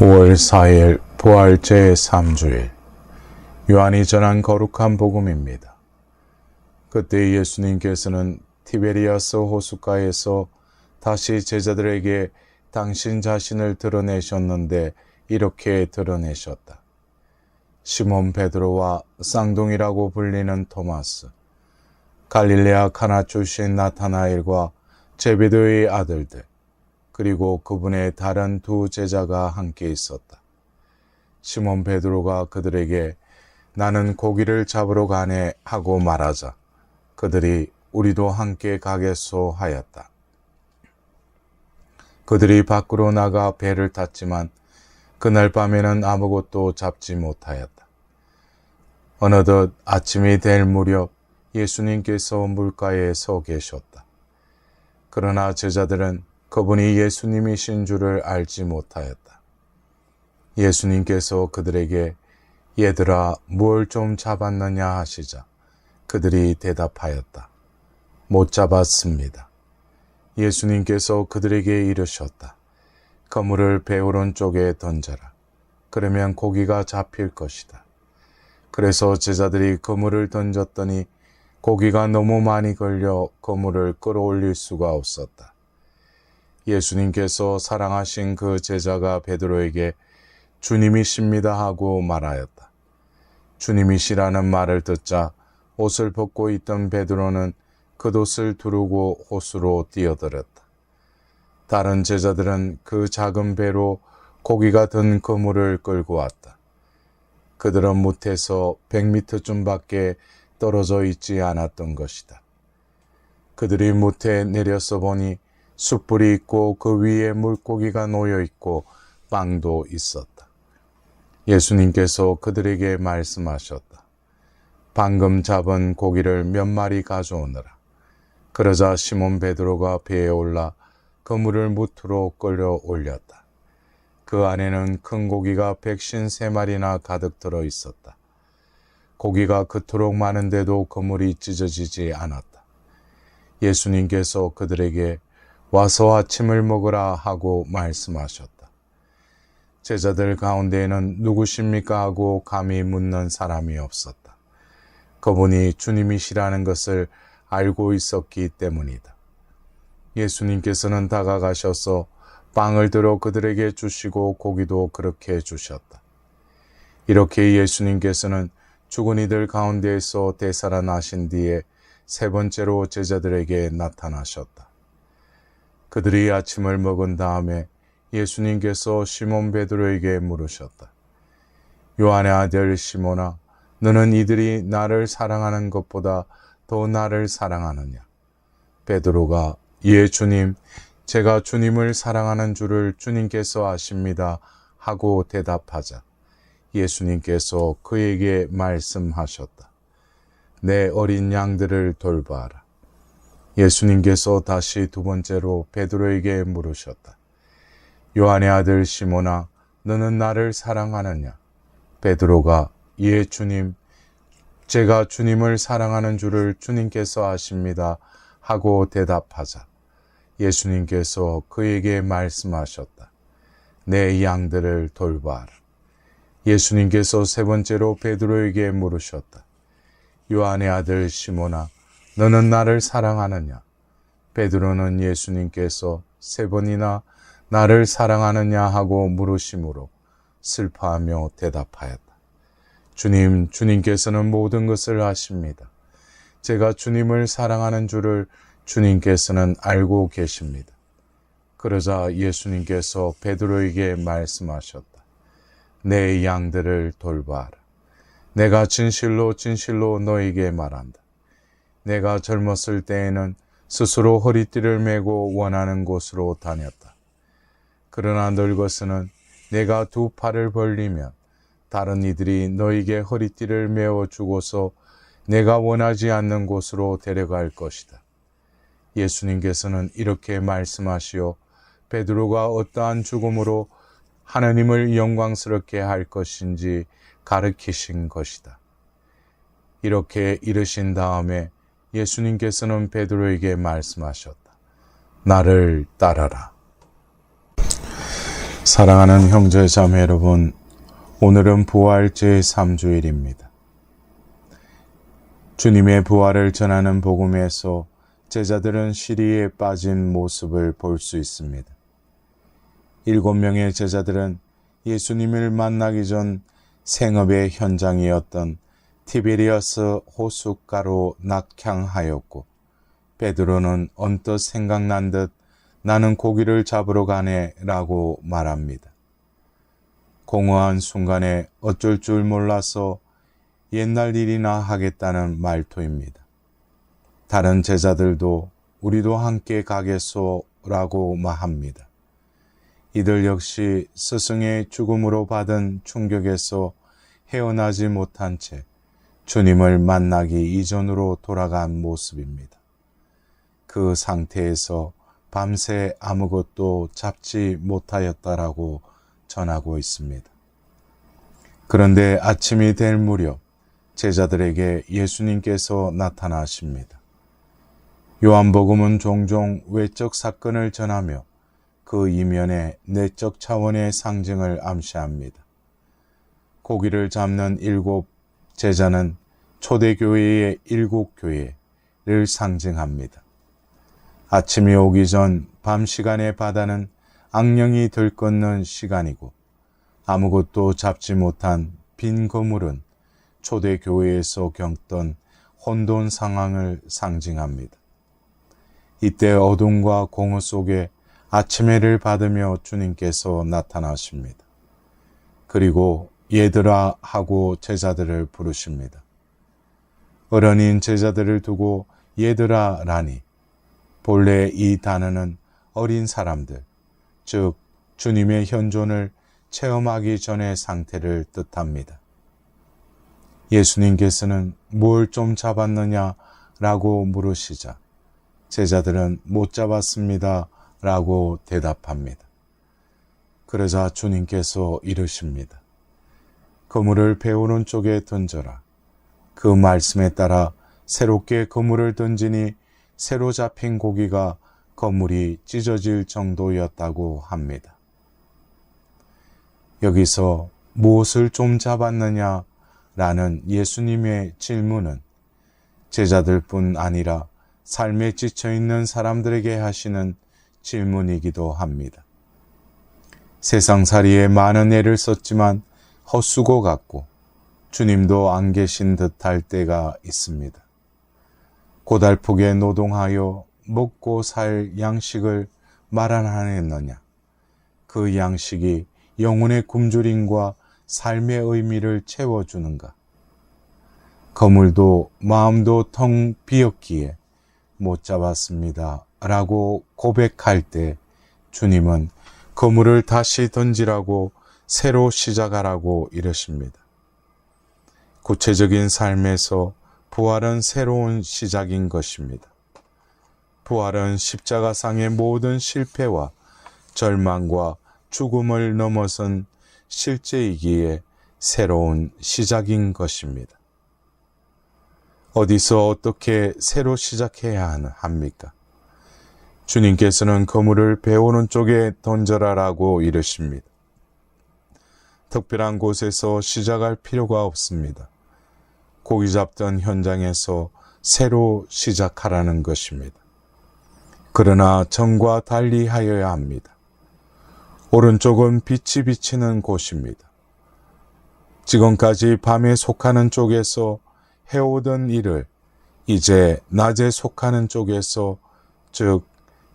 5월 4일 부활절 제3주일 요한이 전한 거룩한 복음입니다. 그때 예수님께서는 티베리아스 호숫가에서 다시 제자들에게 당신 자신을 드러내셨는데 이렇게 드러내셨다. 시몬 베드로와 쌍둥이라고 불리는 토마스, 갈릴레아 가나 출신 나타나엘과 제베데의 아들들, 그리고 그분의 다른 두 제자가 함께 있었다. 시몬 베드로가 그들에게 나는 고기를 잡으러 가네 하고 말하자 그들이 우리도 함께 가겠소 하였다. 그들이 밖으로 나가 배를 탔지만 그날 밤에는 아무것도 잡지 못하였다. 어느덧 아침이 될 무렵 예수님께서 물가에 서 계셨다. 그러나 제자들은 그분이 예수님이신 줄을 알지 못하였다. 예수님께서 그들에게 얘들아 뭘 좀 잡았느냐 하시자 그들이 대답하였다. 못 잡았습니다. 예수님께서 그들에게 이르셨다. 그물을 배 오른쪽에 던져라. 그러면 고기가 잡힐 것이다. 그래서 제자들이 그물을 던졌더니 고기가 너무 많이 걸려 그물을 끌어올릴 수가 없었다. 예수님께서 사랑하신 그 제자가 베드로에게 주님이십니다 하고 말하였다. 주님이시라는 말을 듣자 옷을 벗고 있던 베드로는 겉옷을 두르고 호수로 뛰어들었다. 다른 제자들은 그 작은 배로 고기가 든 그물을 끌고 왔다. 그들은 못에서 100m쯤밖에 떨어져 있지 않았던 것이다. 그들이 못에 내려서 보니 숯불이 있고 그 위에 물고기가 놓여 있고 빵도 있었다. 예수님께서 그들에게 말씀하셨다. 방금 잡은 고기를 몇 마리 가져오너라. 그러자 시몬 베드로가 배에 올라 그물을 무트로 끌어 올렸다. 그 안에는 큰 고기가 153마리나 가득 들어 있었다. 고기가 그토록 많은데도 그물이 찢어지지 않았다. 예수님께서 그들에게 와서 아침을 먹으라 하고 말씀하셨다. 제자들 가운데에는 누구십니까 하고 감히 묻는 사람이 없었다. 그분이 주님이시라는 것을 알고 있었기 때문이다. 예수님께서는 다가가셔서 빵을 들어 그들에게 주시고 고기도 그렇게 주셨다. 이렇게 예수님께서는 죽은 이들 가운데에서 되살아나신 뒤에 세 번째로 제자들에게 나타나셨다. 그들이 아침을 먹은 다음에 예수님께서 시몬 베드로에게 물으셨다. 요한의 아들 시몬아, 너는 이들이 나를 사랑하는 것보다 더 나를 사랑하느냐? 베드로가 예 주님, 제가 주님을 사랑하는 줄을 주님께서 아십니다 하고 대답하자 예수님께서 그에게 말씀하셨다. 내 어린 양들을 돌봐라. 예수님께서 다시 두 번째로 베드로에게 물으셨다. 요한의 아들 시몬아, 너는 나를 사랑하느냐? 베드로가 예 주님, 제가 주님을 사랑하는 줄을 주님께서 아십니다 하고 대답하자 예수님께서 그에게 말씀하셨다. 내 양들을 돌봐라. 예수님께서 세 번째로 베드로에게 물으셨다. 요한의 아들 시몬아, 너는 나를 사랑하느냐? 베드로는 예수님께서 세 번이나 나를 사랑하느냐 하고 물으심으로 슬퍼하며 대답하였다. 주님, 주님께서는 모든 것을 아십니다. 제가 주님을 사랑하는 줄을 주님께서는 알고 계십니다. 그러자 예수님께서 베드로에게 말씀하셨다. 내 양들을 돌봐라. 내가 진실로 진실로 너에게 말한다. 내가 젊었을 때에는 스스로 허리띠를 메고 원하는 곳으로 다녔다. 그러나 늙어서는 내가 두 팔을 벌리면 다른 이들이 너에게 허리띠를 메어 주고서 내가 원하지 않는 곳으로 데려갈 것이다. 예수님께서는 이렇게 말씀하시어 베드로가 어떠한 죽음으로 하나님을 영광스럽게 할 것인지 가르치신 것이다. 이렇게 이르신 다음에 예수님께서는 베드로에게 말씀하셨다. 나를 따라라. 사랑하는 형제 자매 여러분, 오늘은 부활 제3주일입니다. 주님의 부활을 전하는 복음에서 제자들은 시리에 빠진 모습을 볼 수 있습니다. 7명의 제자들은 예수님을 만나기 전 생업의 현장이었던 티베리아스 호숫가로 낙향하였고, 베드로는 언뜻 생각난 듯 나는 고기를 잡으러 가네 라고 말합니다. 공허한 순간에 어쩔 줄 몰라서 옛날 일이나 하겠다는 말투입니다. 다른 제자들도 우리도 함께 가겠소 라고 말합니다. 이들 역시 스승의 죽음으로 받은 충격에서 헤어나지 못한 채 주님을 만나기 이전으로 돌아간 모습입니다. 그 상태에서 밤새 아무것도 잡지 못하였다라고 전하고 있습니다. 그런데 아침이 될 무렵 제자들에게 예수님께서 나타나십니다. 요한복음은 종종 외적 사건을 전하며 그 이면에 내적 차원의 상징을 암시합니다. 고기를 잡는 7 제자는 초대교회의 7 교회를 상징합니다. 아침이 오기 전 밤 시간의 바다는 악령이 들끓는 시간이고, 아무것도 잡지 못한 빈 그물은 초대교회에서 겪던 혼돈 상황을 상징합니다. 이때 어둠과 공허 속에 아침해를 받으며 주님께서 나타나십니다. 그리고 얘들아 하고 제자들을 부르십니다. 어른인 제자들을 두고 얘들아 라니, 본래 이 단어는 어린 사람들, 즉 주님의 현존을 체험하기 전의 상태를 뜻합니다. 예수님께서는 뭘 좀 잡았느냐 라고 물으시자 제자들은 못 잡았습니다 라고 대답합니다. 그러자 주님께서 이르십니다. 그물을 배 오른쪽에 던져라. 그 말씀에 따라 새롭게 그물을 던지니 새로 잡힌 고기가 그물이 찢어질 정도였다고 합니다. 여기서 무엇을 좀 잡았느냐 라는 예수님의 질문은 제자들뿐 아니라 삶에 지쳐있는 사람들에게 하시는 질문이기도 합니다. 세상살이에 많은 애를 썼지만 헛수고 같고 주님도 안 계신 듯할 때가 있습니다. 고달프게 노동하여 먹고 살 양식을 마련하였느냐? 그 양식이 영혼의 굶주림과 삶의 의미를 채워주는가? 그물도 마음도 텅 비었기에 못 잡았습니다 라고 고백할 때 주님은 그물을 다시 던지라고 새로 시작하라고 이르십니다. 구체적인 삶에서 부활은 새로운 시작인 것입니다. 부활은 십자가상의 모든 실패와 절망과 죽음을 넘어선 실제이기에 새로운 시작인 것입니다. 어디서 어떻게 새로 시작해야 합니까? 주님께서는 그물을 배 오른쪽에 던져라라고 이르십니다. 특별한 곳에서 시작할 필요가 없습니다. 고기 잡던 현장에서 새로 시작하라는 것입니다. 그러나 전과 달리 하여야 합니다. 오른쪽은 빛이 비치는 곳입니다. 지금까지 밤에 속하는 쪽에서 해오던 일을 이제 낮에 속하는 쪽에서, 즉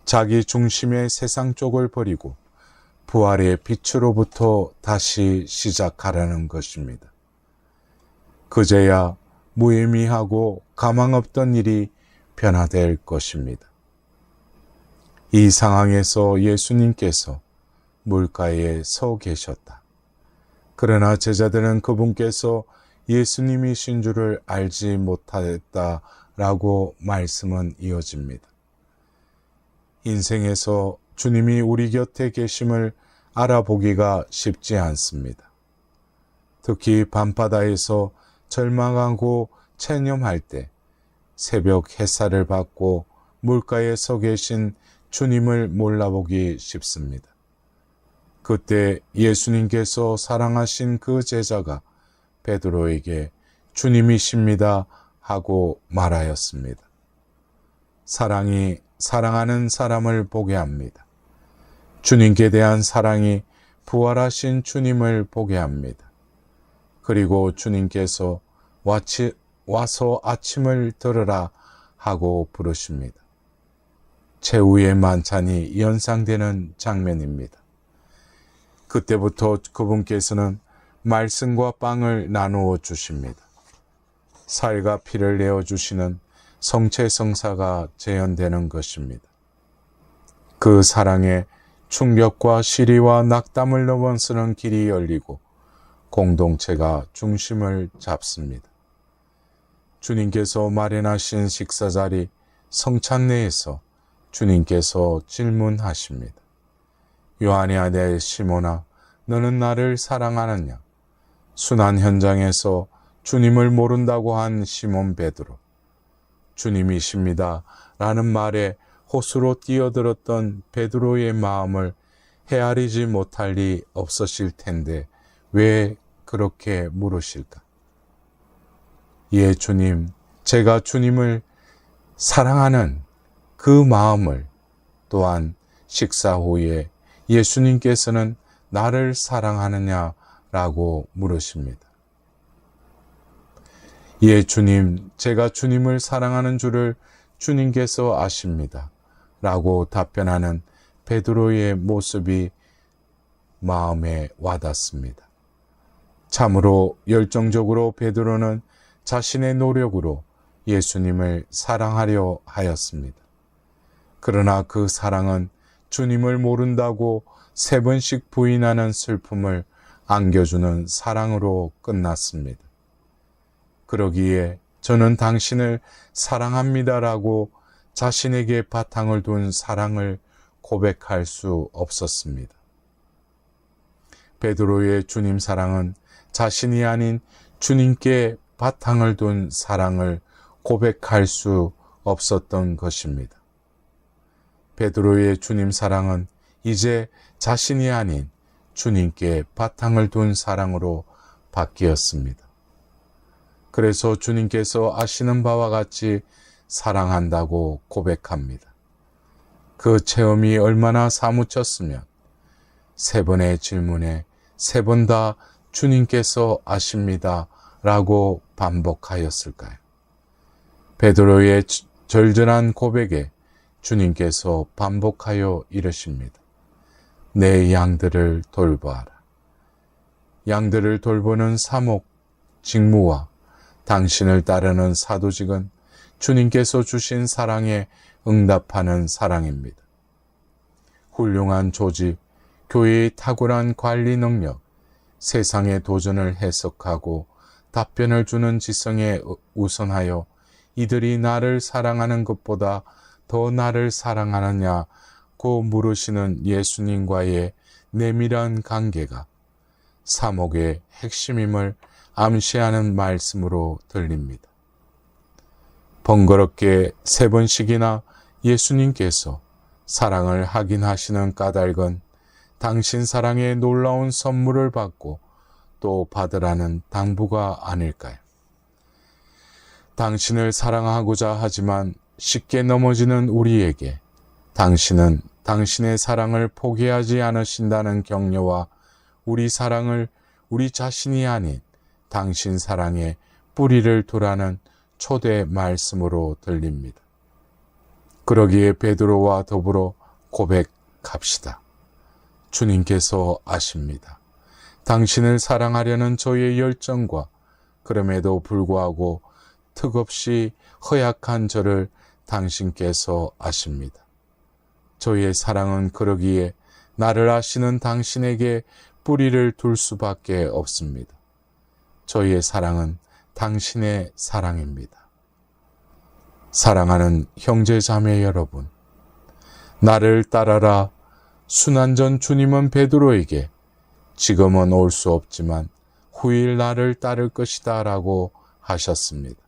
자기 중심의 세상 쪽을 버리고 부활의 빛으로부터 다시 시작하라는 것입니다. 그제야 무의미하고 가망 없던 일이 변화될 것입니다. 이 상황에서 예수님께서 물가에 서 계셨다. 그러나 제자들은 그분께서 예수님이신 줄을 알지 못하였다라고 말씀은 이어집니다. 인생에서 주님이 우리 곁에 계심을 알아보기가 쉽지 않습니다. 특히 밤바다에서 절망하고 체념할 때 새벽 햇살을 받고 물가에 서 계신 주님을 몰라보기 쉽습니다. 그때 예수님께서 사랑하신 그 제자가 베드로에게 주님이십니다 하고 말하였습니다. 사랑이 사랑하는 사람을 보게 합니다. 주님께 대한 사랑이 부활하신 주님을 보게 합니다. 그리고 주님께서 와서 아침을 들으라 하고 부르십니다. 최후의 만찬이 연상되는 장면입니다. 그때부터 그분께서는 말씀과 빵을 나누어 주십니다. 살과 피를 내어주시는 성체성사가 재현되는 것입니다. 그 사랑에 충격과 시리와 낙담을 넘어서는 길이 열리고 공동체가 중심을 잡습니다. 주님께서 마련하신 식사자리 성찬내에서 주님께서 질문하십니다. 요한의 아들 시몬아, 너는 나를 사랑하느냐? 순환 현장에서 주님을 모른다고 한 시몬 베드로. 주님이십니다 라는 말에 호수로 뛰어들었던 베드로의 마음을 헤아리지 못할 리 없으실 텐데 왜 그렇게 물으실까? 예, 주님, 제가 주님을 사랑하는 그 마음을 또한 식사 후에 예수님께서는 나를 사랑하느냐라고 물으십니다. 예, 주님, 제가 주님을 사랑하는 줄을 주님께서 아십니다. 라고 답변하는 베드로의 모습이 마음에 와닿습니다. 참으로 열정적으로 베드로는 자신의 노력으로 예수님을 사랑하려 하였습니다. 그러나 그 사랑은 주님을 모른다고 3번씩 부인하는 슬픔을 안겨주는 사랑으로 끝났습니다. 그러기에 저는 당신을 사랑합니다라고 자신에게 바탕을 둔 사랑을 고백할 수 없었습니다. 베드로의 주님 사랑은 자신이 아닌 주님께 바탕을 둔 사랑을 고백할 수 없었던 것입니다. 베드로의 주님 사랑은 이제 자신이 아닌 주님께 바탕을 둔 사랑으로 바뀌었습니다. 그래서 주님께서 아시는 바와 같이 사랑한다고 고백합니다. 그 체험이 얼마나 사무쳤으면 3번의 질문에 3번 다 주님께서 아십니다 라고 반복하였을까요? 베드로의 절절한 고백에 주님께서 반복하여 이르십니다. 내 양들을 돌보아라. 양들을 돌보는 사목, 직무와 당신을 따르는 사도직은 주님께서 주신 사랑에 응답하는 사랑입니다. 훌륭한 조직, 교회의 탁월한 관리 능력, 세상의 도전을 해석하고 답변을 주는 지성에 우선하여 이들이 나를 사랑하는 것보다 더 나를 사랑하느냐고 물으시는 예수님과의 내밀한 관계가 사목의 핵심임을 암시하는 말씀으로 들립니다. 번거롭게 3번씩이나 예수님께서 사랑을 확인하시는 까닭은 당신 사랑의 놀라운 선물을 받고 또 받으라는 당부가 아닐까요? 당신을 사랑하고자 하지만 쉽게 넘어지는 우리에게 당신은 당신의 사랑을 포기하지 않으신다는 격려와 우리 사랑을 우리 자신이 아닌 당신 사랑에 뿌리를 두라는 초대 말씀으로 들립니다. 그러기에 베드로와 더불어 고백합시다. 주님께서 아십니다. 당신을 사랑하려는 저의 열정과 그럼에도 불구하고 턱없이 허약한 저를 당신께서 아십니다. 저의 사랑은 그러기에 나를 아시는 당신에게 뿌리를 둘 수밖에 없습니다. 저의 사랑은 당신의 사랑입니다. 사랑하는 형제 자매 여러분, 나를 따라라. 순환전 주님은 베드로에게 지금은 올 수 없지만 후일 나를 따를 것이다 라고 하셨습니다.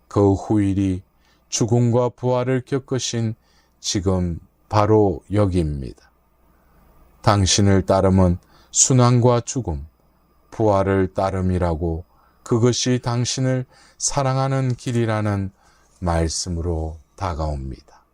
그 후일이 죽음과 부활을 겪으신 지금 바로 여기입니다. 당신을 따름은 순환과 죽음, 부활을 따름이라고 그것이 당신을 사랑하는 길이라는 말씀으로 다가옵니다.